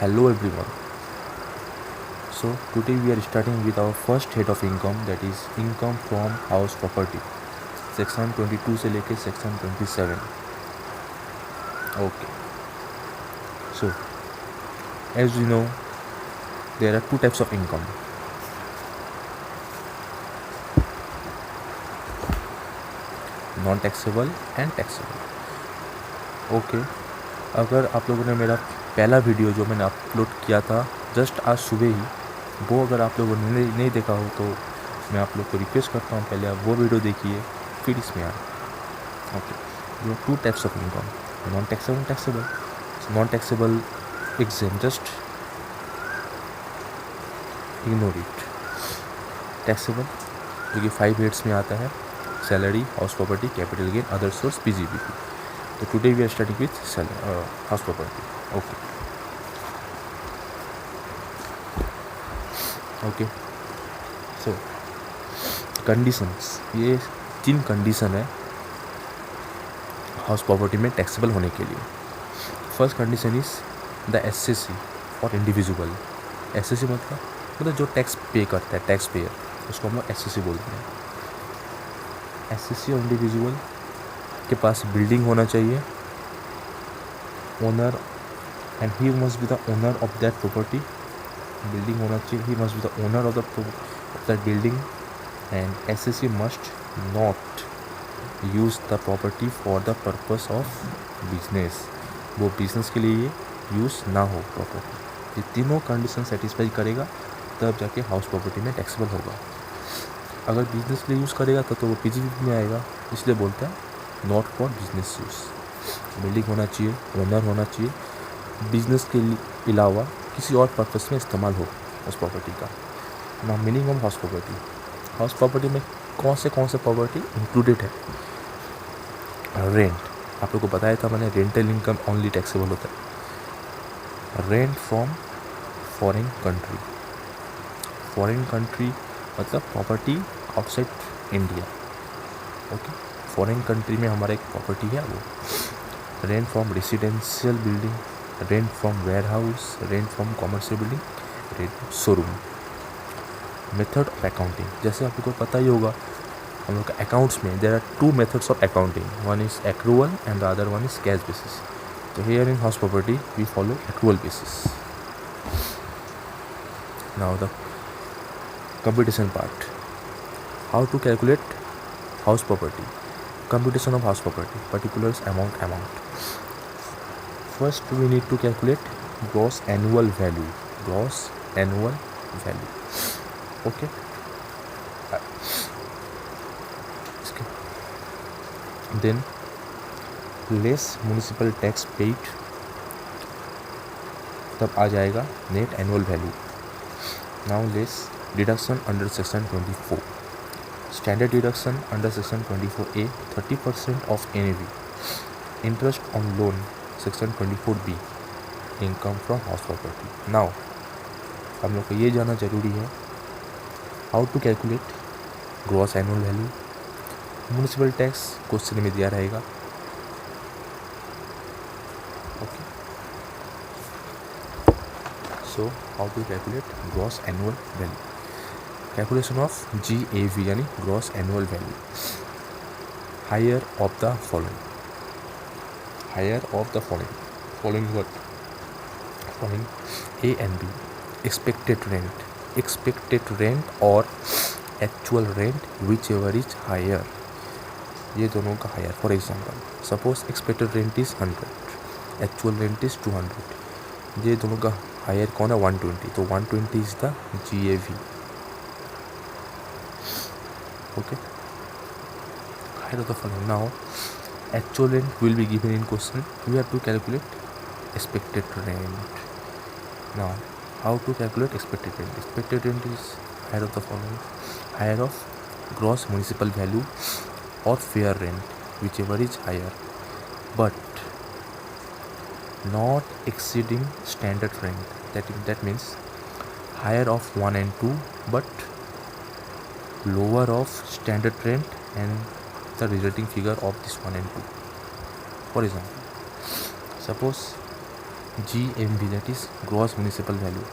Hello everyone. So today we are starting with our first head of income, that is income from house property. Section 22 से लेके section 27. Okay. So as you know, there are two types of income. Non taxable and taxable. Okay, अगर आप लोगों ने मेरा पहला video जो मैंने अपलोड किया था जस्ट आज सुबह ही, वो अगर आप लोगों ने नहीं देखा हो तो मैं आप लोग को रिक्वेस्ट करता हूँ पहले आप वो वीडियो देखिए फिर इसमें आए. Okay, there are two types of income, non taxable and taxable. So non taxable exempt, just ignore it. Taxable जो कि 5 हेड्स में आता है, salary, house property, capital gain, other source, PGBP. तो today we are starting with house property. Okay okay so conditions, ये 3 condition है house property में taxable होने के लिए. First condition is the assessee और इंडिविजुअल. एसएससी मतलब जो टैक्स पे करता है, टैक्स पेयर, उसको हम लोग एसएससी बोलते हैं. एसएससी और इंडिविजुअल के पास बिल्डिंग होना चाहिए, owner, and he must be the owner of that property. Building होना चाहिए, he must be the owner of that building, and SSC must not use the property for the purpose of business. वो business के लिए use ना हो property. ये तीनों condition satisfy करेगा तब जाके हाउस प्रॉपर्टी में टैक्सेबल होगा. अगर बिजनेस के लिए यूज़ करेगा तो वो पीजीबी में आएगा. इसलिए बोलते हैं not for business use. Building होना चाहिए, ओनर होना चाहिए, बिजनेस के अलावा किसी और पर्पस में इस्तेमाल हो उस प्रॉपर्टी का. ना meaning of house property. House property में कौन से प्रॉपर्टी इंक्लूडेड है? रेंट, आप लोग को बताया था मैंने, रेंटल इनकम ओनली टैक्सेबल होता है. Rent from foreign country. Foreign country मतलब property outside India. Okay, foreign country में हमारा एक प्रॉपर्टी है वो. Rent from residential building, rent from warehouse, rent from commercial building, rent showroom. Method of accounting, जैसे आप लोग को पता ही होगा हम लोग का अकाउंट्स में there are 2 methods of accounting. One is accrual and the other one is cash basis. तो here in house property we follow accrual basis. Now the computation part. How to calculate house property? Computation of house property, particulars, amount. First we need to calculate gross annual value. Okay, then less municipal tax paid, तब आ जाएगा net annual value. Now less deduction under section 24. Standard deduction under section 24A 30% of NAV. Interest on loan section 24B. Income from house property. Now हम लोग को ये जानना जरूरी है how to calculate gross annual value. Municipal tax question में दिया रहेगा. Okay, so how to calculate gross annual value? Calculation of GAV यानी gross annual value. Higher of the following. Following what? Following A and B. Expected rent or actual rent, whichever is higher. ये दोनों का higher. For example, suppose expected rent is 100, actual rent is 200. ये दोनों का higher कौन है? 120. तो 120 is the GAV. Okay, higher of the following. Now actual rent will be given in question. We have to calculate expected rent. Now how to calculate expected rent? Expected rent is higher of the following. Higher of gross municipal value or fair rent, whichever is higher, but not exceeding standard rent. That means higher of 1 and 2 but lower of standard rent and the resulting figure of this 1 and 2. For example, suppose GMV, that is gross municipal value.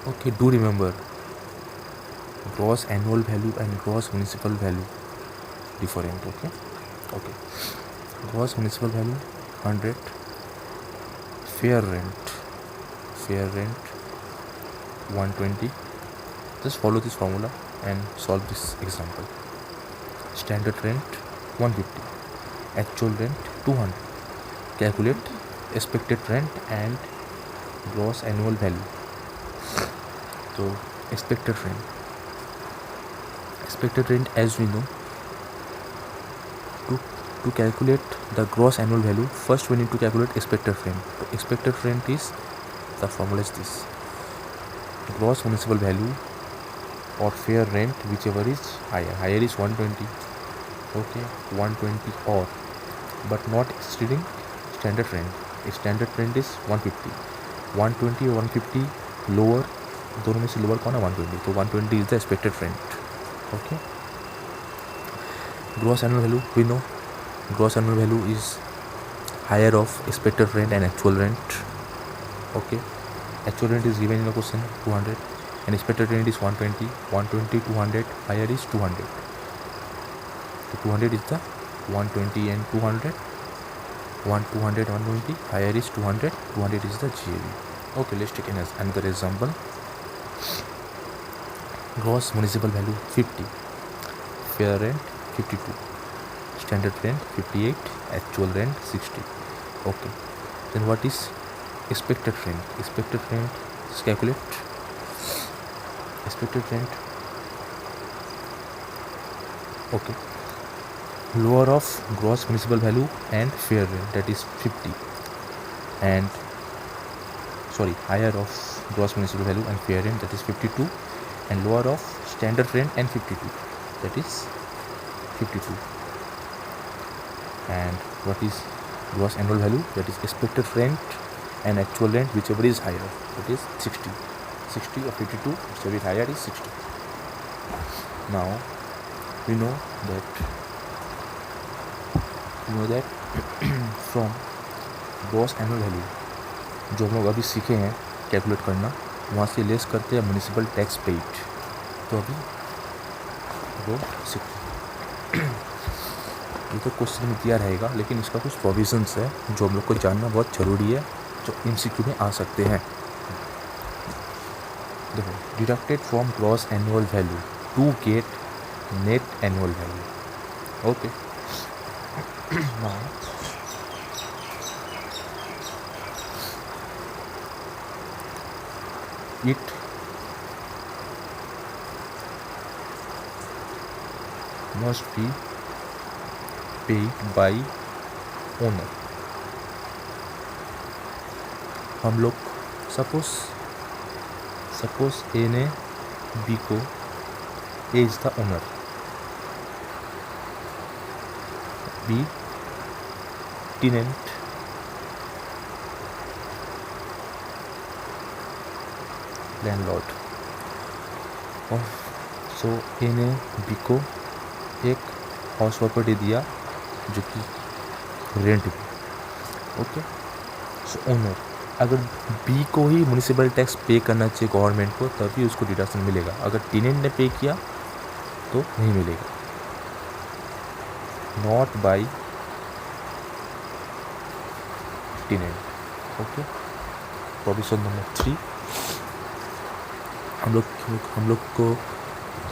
Okay, do remember gross annual value and gross municipal value different. Okay, gross municipal value 100, fair rent 120. Just follow this formula and solve this example. Standard rent 150, actual rent 200. Calculate expected rent and gross annual value. So expected rent, as we know, to calculate the gross annual value, first we need to calculate expected rent. So expected rent is, the formula is this: gross municipal value or fair rent, whichever is higher is 120. Okay, 120 or, but not exceeding standard rent. Standard rent is 150. 120 और 150 lower, दोनों में से lower कौन है? 120. तो 120 is the expected rent. Okay. Gross annual value, we know gross annual value is higher of expected rent and actual rent. Okay. Actual rent is given in the question 200 and expected rent is 120. 120 200, higher is 200. So 200 is the 120 and 200. 200 120, higher is 200. 200 is the GAV. Okay, let's take another example. Gross municipal value 50, fair rent 52, standard rent 58, actual rent 60. Okay, then what is expected rent? Expected rent, let's calculate expected rent. Okay, lower of gross municipal value and fair rent, that is 50, and higher of gross municipal value and fair rent, that is 52, and lower of standard rent and 52, that is 52. And what is gross annual value? That is expected rent and actual rent, whichever is higher, that is 60. 60 or 52, whichever is higher is 60. Now we know that from gross annual value जो हम लोग अभी सीखे हैं calculate करना, वहाँ से less करते हैं म्यूनिसिपल टैक्स पेड. तो अभी वो सीखते हैं. ये तो क्वेश्चन में दिया रहेगा, लेकिन इसका कुछ प्रोविजंस है जो हम लोग को जानना बहुत ज़रूरी है, जो MCQ में आ सकते हैं. देखो, deducted from gross annual value to get net annual value. Okay, now it must be paid by owner. हम लोग सपोज ए ने बी को, A is the owner, B tenant, landlord. और सो ए ने बी को एक हाउस प्रॉपर्टी दिया जो कि रेंट पे. ओके, सो ओनर, अगर बी को ही म्यूनिसिपल टैक्स पे करना चाहिए गवर्नमेंट को, तभी उसको डिडक्शन मिलेगा. अगर टेनेंट ने पे किया तो नहीं मिलेगा. Not by tenant. Okay, provision number 3. हम लोग को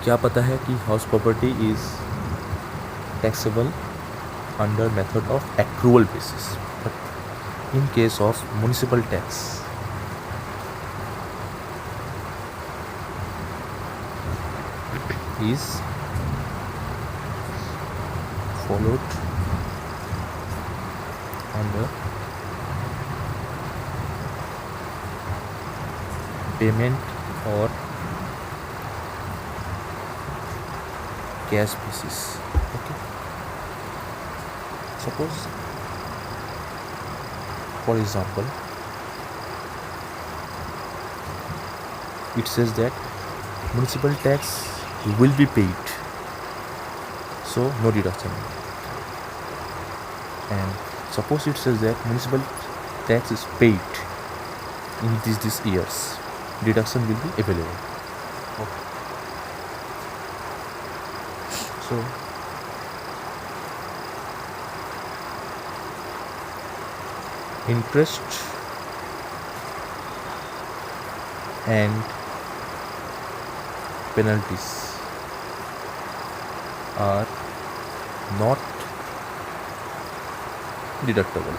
क्या पता है कि house property is taxable under method of accrual basis, but in case of municipal tax is followed under payment or cash basis. Okay, suppose for example it says that municipal tax will be paid, so no deduction. And Suppose it says that municipal tax is paid in these years, deduction will be available. Okay. So interest and penalties are not deductible.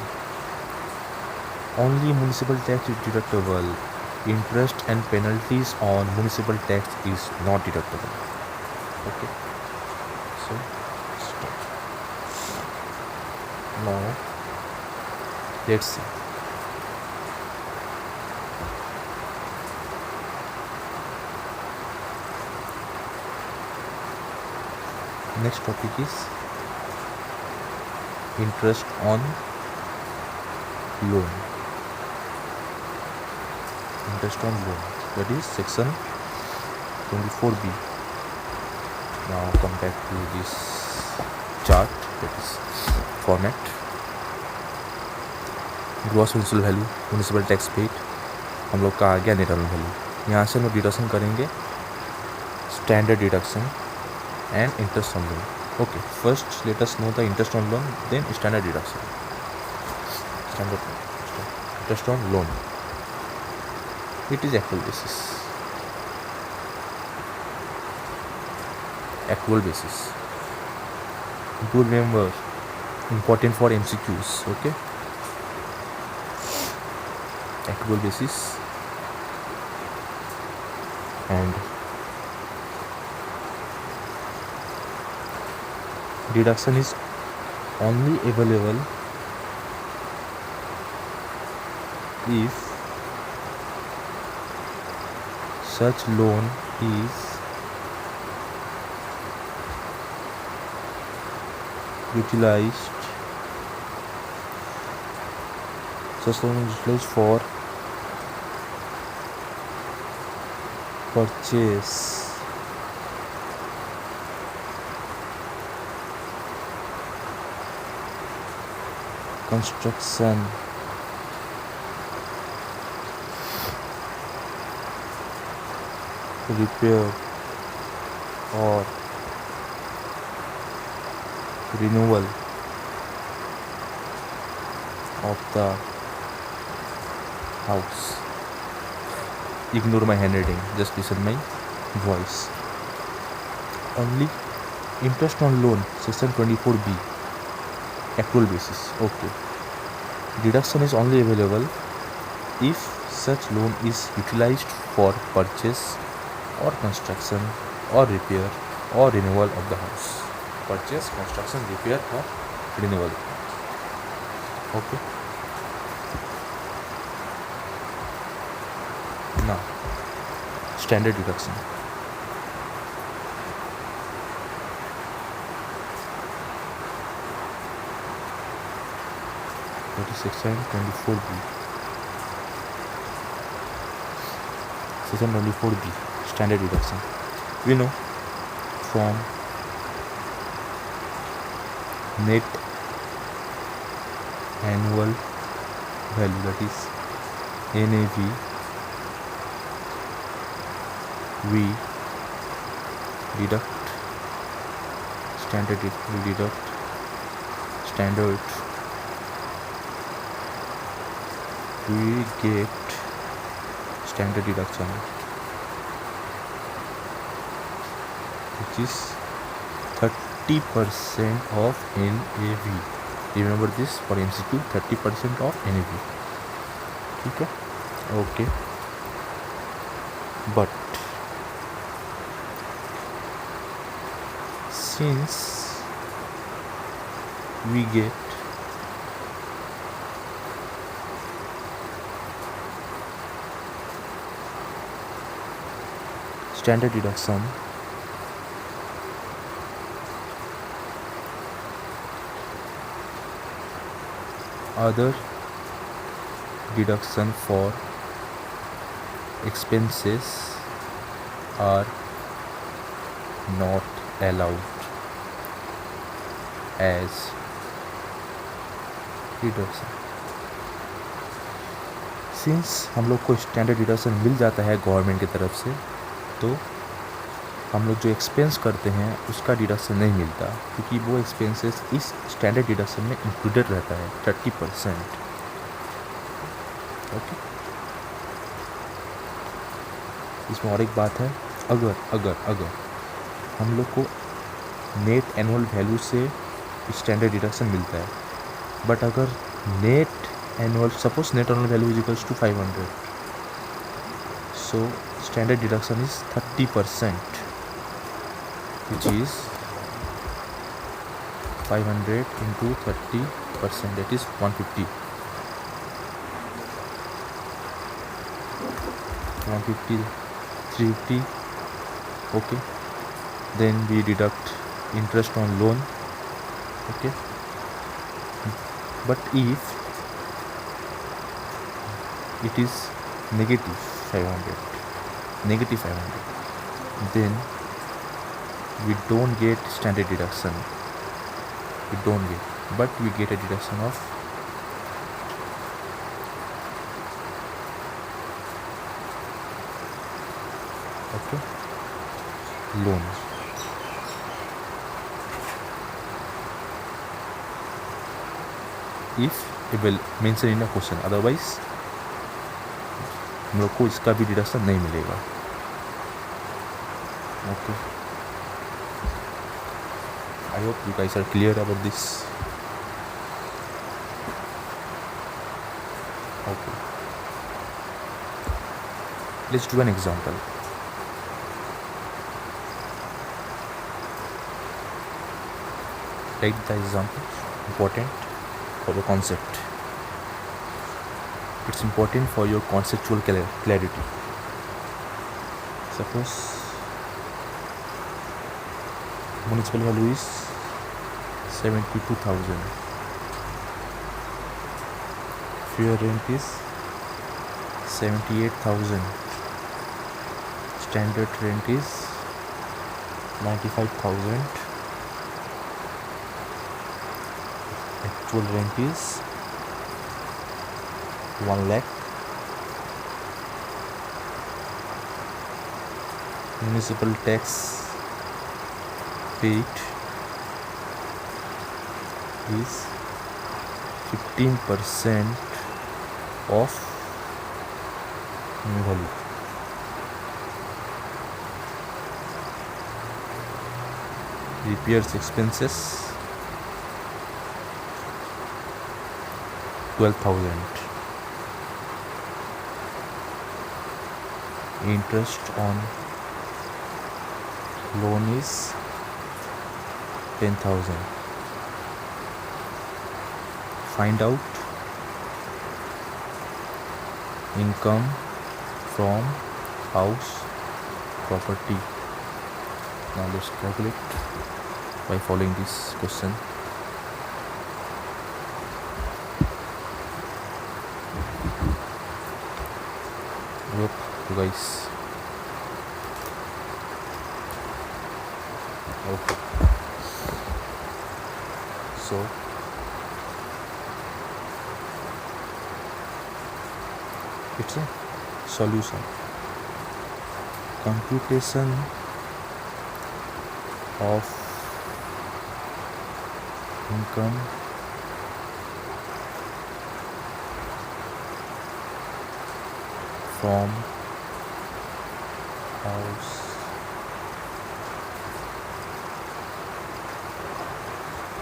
Only municipal tax is deductible. Interest and penalties on municipal tax is not deductible. Okay. So stop. Now let's see. Next topic is interest on loan. Interest on loan, that is section 24B. Now come back to this chart, that is format. Gross municipal value, municipal tax paid, हम लोग का आ गया net earn value. यहाँ से हम लोग deduction करेंगे standard deduction and interest on loan. Okay, first let us know the interest on loan, then standard deduction. Interest on loan, it is actual basis. Do remember, important for MCQs. Okay, actual basis and deduction is only available if such loan is utilized for purchase construction repair or renewal of the house. Ignore my handwriting, just listen my voice. Only interest on loan, section 24B, accrual basis. Okay, deduction is only available if such loan is utilized for purchase or construction or repair or renewal of the house. Purchase, construction, repair or renewal. Okay, now standard deduction. That is section 24B. Section 24B, standard deduction. We know from net annual value, that is NAV, we deduct standard, we get standard deduction, which is 30% of NAV. Remember this for MCQ, 30% of NAV. Okay, okay. But since we get standard deduction, other deduction for expenses are not allowed as deduction. Since हम लोग को standard deduction मिल जाता है government की तरफ से, तो हम लोग जो एक्सपेंस करते हैं उसका डिडक्शन नहीं मिलता, क्योंकि वो एक्सपेंसेस इस स्टैंडर्ड डिडक्शन में इंक्लूडेड रहता है 30%। ओके, इसमें और एक बात है, अगर अगर अगर हम लोग को नेट एनुअल वैल्यू से स्टैंडर्ड डिडक्शन मिलता है, बट अगर net annual, suppose net annual value is equals to 500, so standard deduction is 30%, which is 500 into 30%, that is 150. 150, 350. Okay, then we deduct interest on loan. Okay, but if it is negative 500, then we don't get standard deduction, but we get a deduction of loan. If it will mention in a question, otherwise हम लोग को इसका भी deduction नहीं मिलेगा. Okay, I hope you guys are clear about this. Okay, let's do an example. Take the example, important for the concept. It's important for your conceptual clarity. Suppose municipal value is 72,000. Fair rent is 78,000. Standard rent is 95,000. Actual rent is 1 lakh. Municipal tax paid is 15% of new value. Repairs expenses 12,000. Interest on loan is 10,000. Find out income from house property. Now let's calculate by following this question. Hope you guys. Okay, so it's a solution. Computation of income from house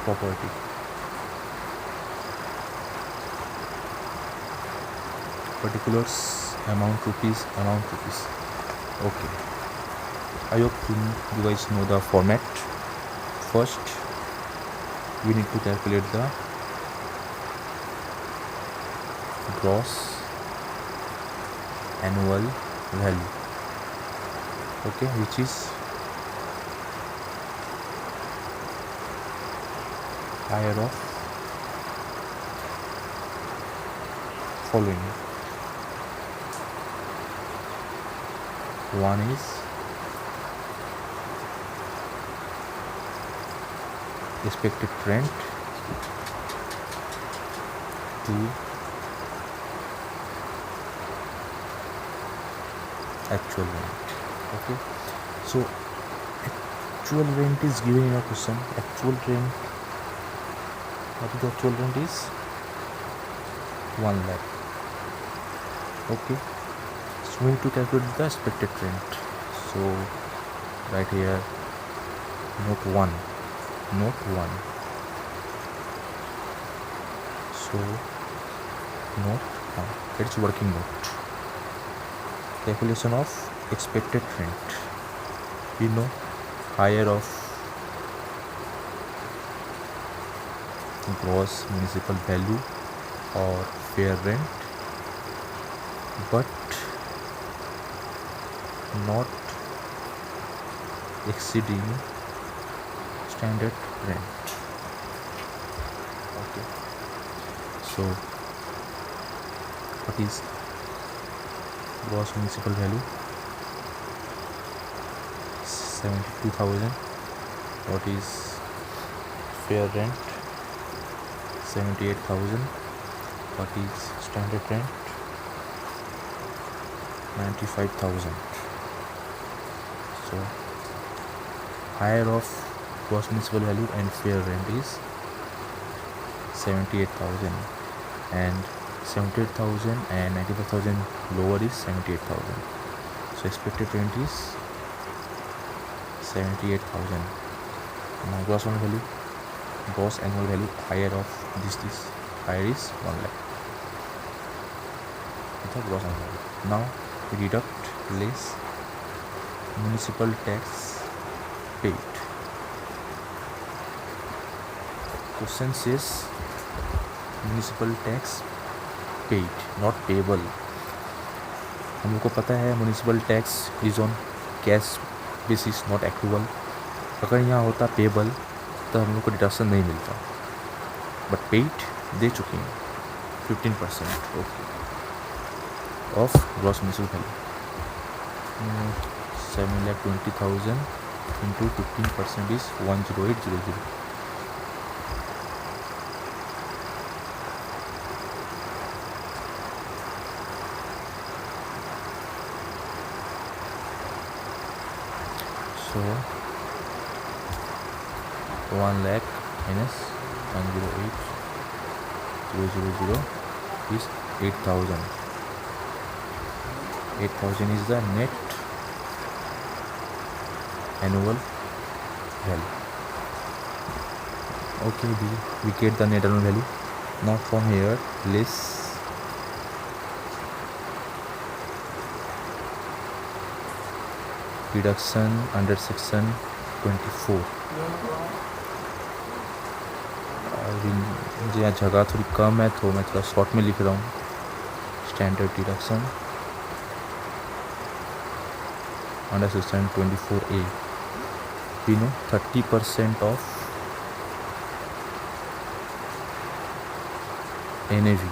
property. Particulars, amount rupees. Okay, I hope you guys know the format. First, we need to calculate the gross annual value. Okay, which is higher of following. One is expected rent, to actual rent. Okay, so actual rent is given in a question. Actual rent, what is the actual rent is 1 lakh. Okay, so we need to calculate the expected rent. So right here, note 1. So note 1, it's working note. Calculation of expected rent. We know higher of gross municipal value or fair rent, but not exceeding standard rent. Okay, so what is gross municipal value? 72,000. What is fair rent? 78,000. What is standard rent? 95,000. So higher of gross municipal value and fair rent is 78,000, and 78,000 and 95,000 lower is 78,000. So expected rent is 78,000. Now gross annual value higher of this higher is 1 lakh. The gross annual value. Now we deduct less municipal tax paid. Question says municipal tax paid, not payable. हम लोग को पता है municipal tax is on cash basis, not accrual. अगर यहाँ होता payable तो हम लोग को डिडक्शन नहीं मिलता, बट पेड दे चुके हैं 15%. Okay, of gross municipal value. 7,20,000 into 15% is 10800. So 1 lakh minus 108,000 is 8,000. 8,000 is the net annual value. Okay, we get the net annual value. Now from here, less deduction under section 24. मुझे यहाँ जगह थोड़ी कम है तो मैं थोड़ा शॉर्ट में लिख रहा हूँ. Standard deduction under section 24A. We know 30% of NAV.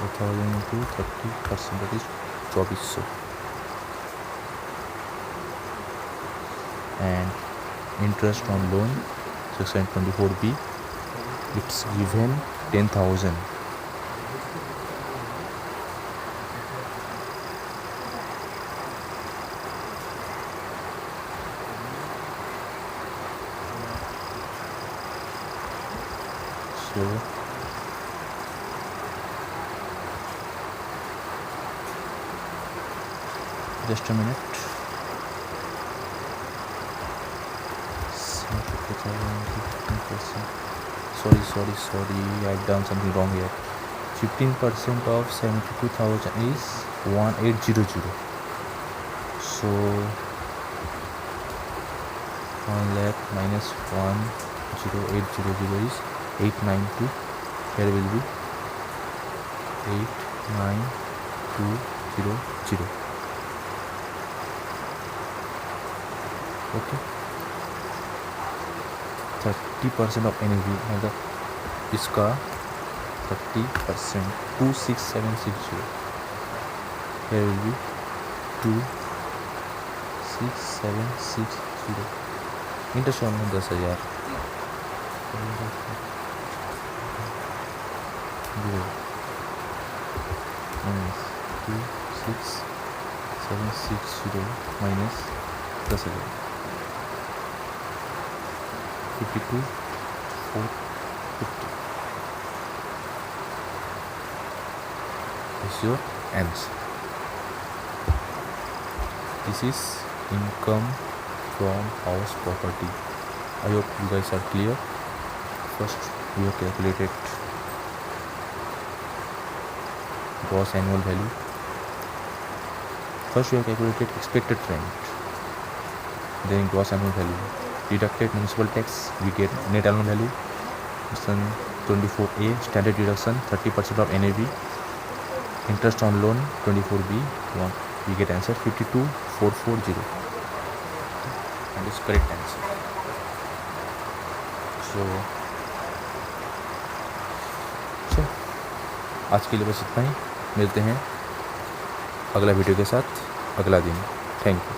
8,000 into 30%, that is 2400. And interest on loan, section 24B, it's given 10,000. So just a minute. Sorry, I've done something wrong here. 15% of 72,000 is 1800. So 1 lakh minus 10800 is 892. Here will be 89200. Okay, 30% of NAV मतलब इसका 30%, 26760. Here will be 26760. Interest on 10,000 -2660 minus 10,000 52,450 is your answer. This is income from house property. I hope you guys are clear. First we have calculated gross annual value. First we have calculated expected rent, then gross annual value, deducted municipal tax, we get net annual value. Section 24A standard deduction 30% of NAV, interest on loan 24B, we get answer 52,440 and is correct answer. So आज के लिए बस इतना ही, मिलते हैं अगला video के साथ अगला दिन। Thank you.